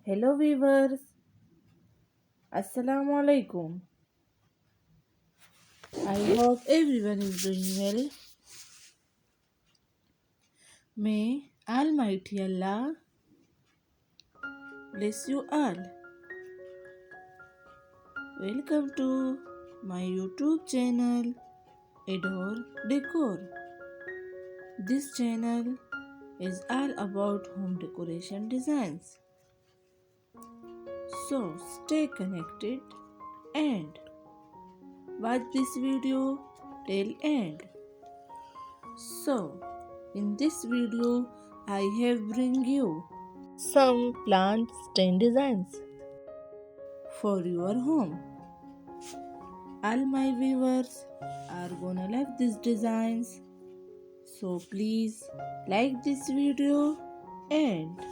Hello viewers, Assalamu alaikum. I hope everyone is doing well. May Almighty Allah bless you all. Welcome to my YouTube channel Adore Decor. This channel is all about home decoration designs. So stay connected and watch this video till end. So in this video I have bring you some plant stand designs for your home. All my viewers are gonna love these designs, so please like this video and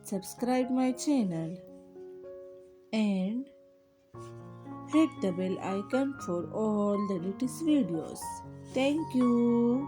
subscribe my channel and hit the bell icon for all the latest videos. Thank you.